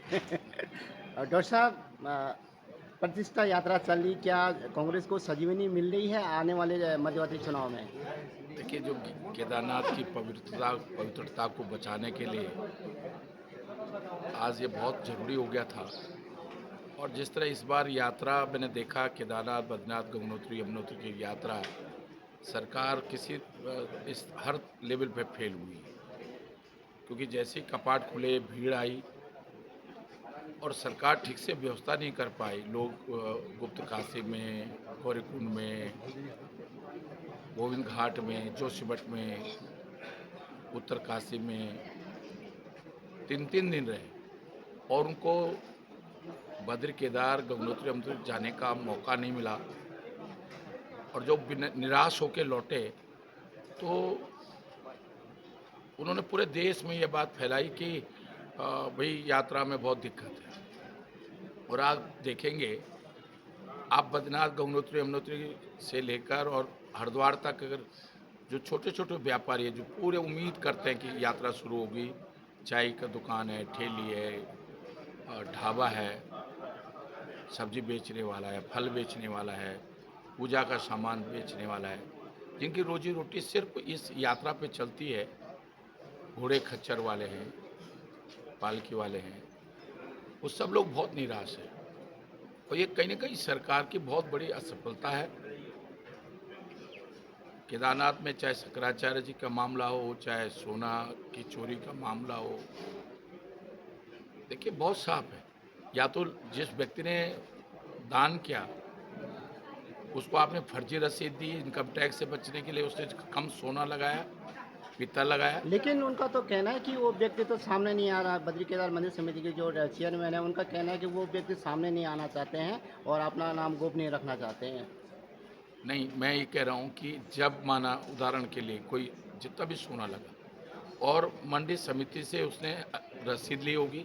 Doctor साहब, प्रतिष्ठा यात्रा चल रही, क्या कांग्रेस को संजीवनी मिल रही है आने वाले मध्यवर्ती चुनाव में? देखिए, जो केदारनाथ की पवित्रता को बचाने के लिए आज ये बहुत ज़रूरी हो गया था। और जिस तरह इस बार यात्रा मैंने देखा, केदारनाथ, बद्रीनाथ, गंगोत्री, यमुनोत्री की यात्रा, सरकार इस हर लेवल पे फेल हुई। क्योंकि जैसे ही कपाट खुले, भीड़ आई और सरकार ठीक से व्यवस्था नहीं कर पाई। लोग गुप्त काशी में, गौरीकुंड में, गोविंद घाट में, जोशीमठ में, उत्तरकाशी में 3-3 दिन रहे और उनको बद्री, केदार, गंगोत्री, यमुनोत्री जाने का मौका नहीं मिला। और जो निराश होकर लौटे, तो उन्होंने पूरे देश में ये बात फैलाई कि भाई यात्रा में बहुत दिक्कत है। और आप देखेंगे, आप बद्रीनाथ, गंगोत्री, यमुनोत्री से लेकर और हरिद्वार तक अगर जो छोटे-छोटे व्यापारी हैं, जो पूरे उम्मीद करते हैं कि यात्रा शुरू होगी, चाय का दुकान है, ठेली है, ढाबा है, सब्जी बेचने वाला है, फल बेचने वाला है, पूजा का सामान बेचने वाला है, जिनकी रोजी रोटी सिर्फ इस यात्रा पे चलती है, घोड़े खच्चर वाले हैं, पालकी वाले हैं, वो सब लोग बहुत निराश हैं। और ये कहीं न कहीं सरकार की बहुत बड़ी असफलता है। केदारनाथ में चाहे शंकराचार्य जी का मामला हो, चाहे सोना की चोरी का मामला हो, देखिए बहुत साफ है। या तो जिस व्यक्ति ने दान किया, उसको आपने फर्जी रसीद दी, इनकम टैक्स से बचने के लिए उसने कम सोना लगाया, पीतल लगाया। लेकिन उनका तो कहना है कि वो व्यक्ति तो सामने नहीं आ रहा है। बद्री केदार मंदिर समिति के जो चेयरमैन है, उनका कहना है कि वो व्यक्ति सामने नहीं आना चाहते हैं और अपना नाम गोपनीय रखना चाहते हैं। नहीं, मैं ये कह रहा हूँ कि जब माना उदाहरण के लिए कोई जितना भी सोना लगा और मंडी समिति से उसने रसीद ली होगी,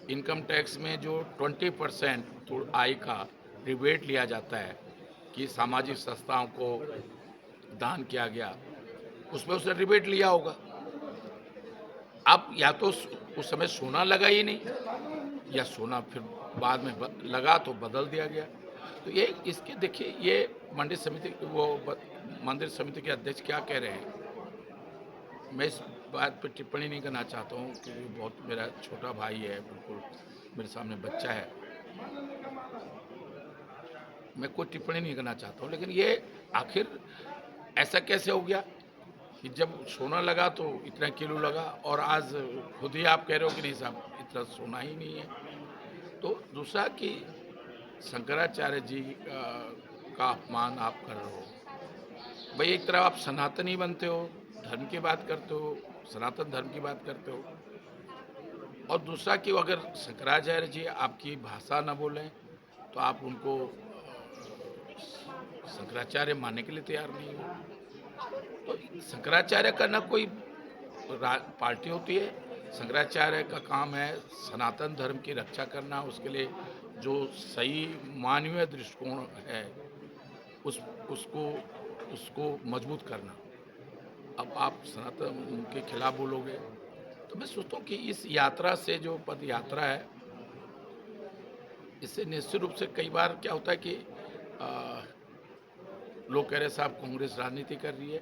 इनकम टैक्स में जो 20% तो आय का रिबेट लिया जाता है कि सामाजिक संस्थाओं को दान किया गया, उसमें उसने रिबेट लिया होगा। अब या तो उस समय सोना लगा ही नहीं, या सोना फिर बाद में लगा तो बदल दिया गया। तो ये इसके देखिए, ये मंडी समिति मंदिर समिति के अध्यक्ष क्या कह रहे हैं, मैं इस बात पे टिप्पणी नहीं करना चाहता हूँ क्योंकि बहुत मेरा छोटा भाई है, बिल्कुल मेरे सामने बच्चा है, मैं कोई टिप्पणी नहीं करना चाहता हूँ। लेकिन ये आखिर ऐसा कैसे हो गया कि जब सोना लगा तो इतना किलो लगा और आज खुद ही आप कह रहे हो कि नहीं साहब, इतना सोना ही नहीं है। तो दूसरा कि शंकराचार्य जी का अपमान आप कर रहे हो। भाई, एक तरफ आप सनातनी बनते हो, धर्म की बात करते हो, सनातन धर्म की बात करते हो, और दूसरा कि अगर शंकराचार्य जी आपकी भाषा न बोलें तो आप उनको शंकराचार्य मानने के लिए तैयार नहीं हो। तो शंकराचार्य का ना कोई पार्टी होती है। शंकराचार्य का काम है सनातन धर्म की रक्षा करना, उसके लिए जो सही मानवीय दृष्टिकोण है उस उसको उसको मजबूत करना। अब आप सनातन के खिलाफ बोलोगे, तो मैं सोचता हूँ कि इस यात्रा से, जो पद यात्रा है, इससे निश्चित रूप से कई बार क्या होता है कि अ, लोग कह रहे हैं साहब कांग्रेस राजनीति कर रही है।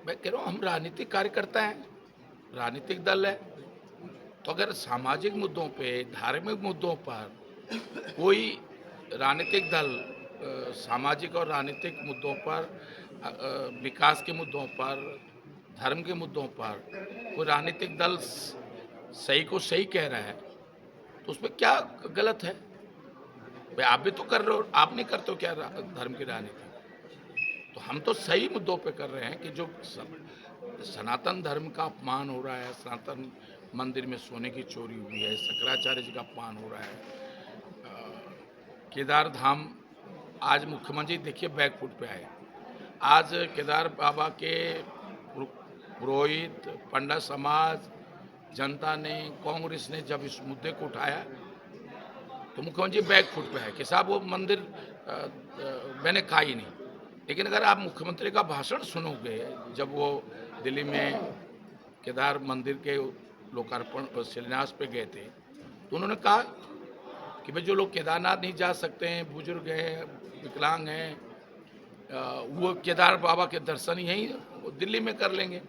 मैं कह रहा हूँ हम राजनीतिक कार्यकर्ता हैं, राजनीतिक दल है। तो अगर सामाजिक मुद्दों पे, धार्मिक मुद्दों पर कोई राजनीतिक दल सामाजिक और राजनीतिक मुद्दों पर, विकास के मुद्दों पर, धर्म के मुद्दों पर कोई राजनीतिक दल सही को सही कह रहा है, तो उसमें क्या गलत है? भाई, आप भी तो कर रहे हो, आप नहीं करते हो क्या धर्म की राजनीति? तो हम तो सही मुद्दों पे कर रहे हैं कि जो सनातन धर्म का अपमान हो रहा है, सनातन मंदिर में सोने की चोरी हुई है, शंकराचार्य जी का अपमान हो रहा है, केदार धाम, आज मुख्यमंत्री देखिए बैकफुट पे आए। आज केदार बाबा के पुरोहित, पंडित समाज, जनता ने, कांग्रेस ने जब इस मुद्दे को उठाया तो मुख्यमंत्री बैकफुट पे है कि साहब वो मंदिर मैंने कहा ही नहीं। लेकिन अगर आप मुख्यमंत्री का भाषण सुनोगे, जब वो दिल्ली में केदार मंदिर के लोकार्पण शिलान्यास पे गए थे, तो उन्होंने कहा कि भाई जो लोग केदारनाथ नहीं जा सकते हैं, बुजुर्ग हैं, विकलांग हैं, वो केदार बाबा के दर्शन यहीं दिल्ली में कर लेंगे।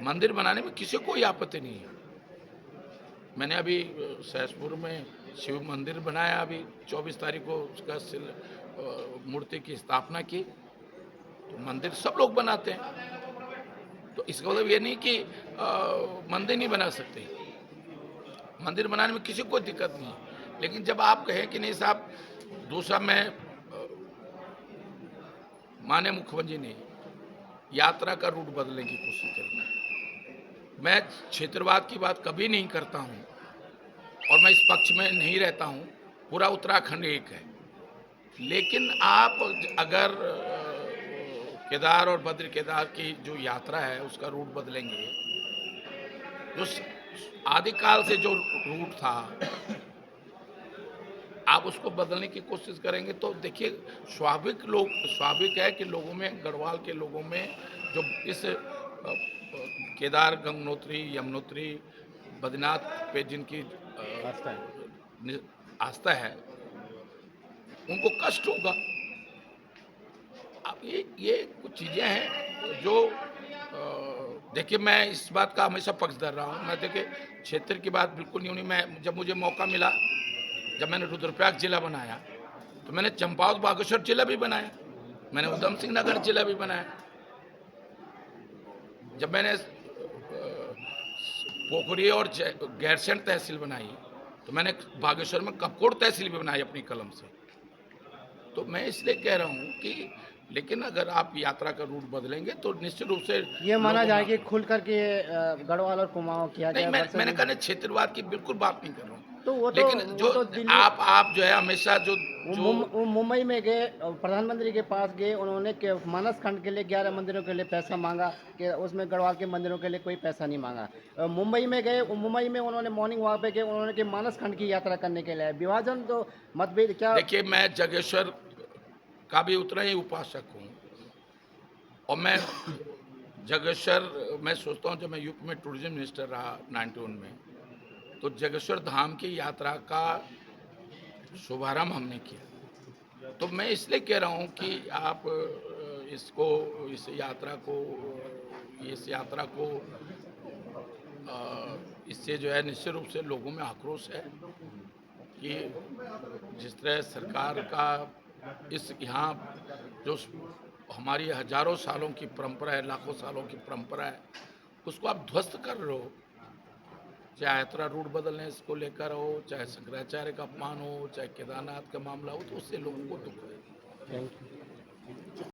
मंदिर बनाने में किसी को कोई आपत्ति नहीं है। मैंने अभी सहसपुर में शिव मंदिर बनाया, अभी 24 तारीख को उसका मूर्ति की स्थापना की। तो मंदिर सब लोग बनाते हैं, तो इसका मतलब ये नहीं कि मंदिर नहीं बना सकते। मंदिर बनाने में किसी को कोई दिक्कत नहीं है, लेकिन जब आप कहें कि नहीं साहब, दूसरा मैं माने मुख्यमंत्री ने यात्रा का रूट बदलने की कोशिश करी। मैं क्षेत्रवाद की बात कभी नहीं करता हूं और मैं इस पक्ष में नहीं रहता हूं। पूरा उत्तराखंड एक है, लेकिन आप अगर केदार और बद्री केदार की जो यात्रा है उसका रूट बदलेंगे, जो आदिकाल से जो रूट था आप उसको बदलने की कोशिश करेंगे, तो देखिए स्वाभाविक है कि लोगों में, गढ़वाल के लोगों में जो इस केदार, गंगोत्री, यमुनोत्री, बद्रीनाथ पे जिनकी रास्ता है। आस्था है, उनको कष्ट होगा। अब ये कुछ चीज़ें हैं जो देखिए, मैं इस बात का हमेशा पक्षधर रहा हूँ। मैं देखिए क्षेत्र की बात बिल्कुल नहीं होनी। मैं जब मुझे मौका मिला, जब मैंने रुद्रप्रयाग जिला बनाया, तो मैंने चंपावत बागेश्वर जिला भी बनाया, मैंने उधम सिंह नगर जिला भी बनाया। जब मैंने पोखरी और गैरसैंण तहसील बनाई, तो मैंने बागेश्वर में कपकोट तहसील भी बनाई अपनी कलम से। तो मैं इसलिए कह रहा हूँ कि लेकिन अगर आप यात्रा का रूट बदलेंगे तो निश्चित रूप से ये माना लोगों जाए में कि खुल करके गढ़वाल और कुमाऊं किया नहीं, जाए मैंने वर्सेस। कहा ना, क्षेत्रवाद की बिल्कुल बात नहीं कर रहा हूँ, तो लेकिन जो वो तो दिल्ली, आप जो है हमेशा जो जो वो मुंबई में गए, प्रधानमंत्री के पास गए, उन्होंने मानस खंड के लिए 11 मंदिरों के लिए पैसा मांगा, कि उसमें गढ़वाल के मंदिरों के लिए कोई पैसा नहीं मांगा। मुंबई में गए, मुंबई में उन्होंने मॉर्निंग वॉक पे गए, उन्होंने कि मानस खंड की यात्रा करने के लिए विभाजन, तो मतभेद क्या। देखिए, मैं जगेश्वर का भी उतना ही उपासक हूँ, और मैं जगेश्वर, मैं सोचता हूँ जब मैं यूपी में टूरिज्म मिनिस्टर रहा 91 में, तो जगेश्वर धाम की यात्रा का शुभारंभ हमने किया। तो मैं इसलिए कह रहा हूँ कि आप इस यात्रा को इससे जो है निश्चित रूप से लोगों में आक्रोश है कि जिस तरह सरकार का यहाँ जो हमारी हजारों सालों की परंपरा है, लाखों सालों की परंपरा है, उसको आप ध्वस्त कर रहे हो। चाहे यात्रा रूट बदलने इसको लेकर हो, चाहे शंकराचार्य का अपमान हो, चाहे केदारनाथ का मामला हो, तो उससे लोगों को दुख है। Thank you.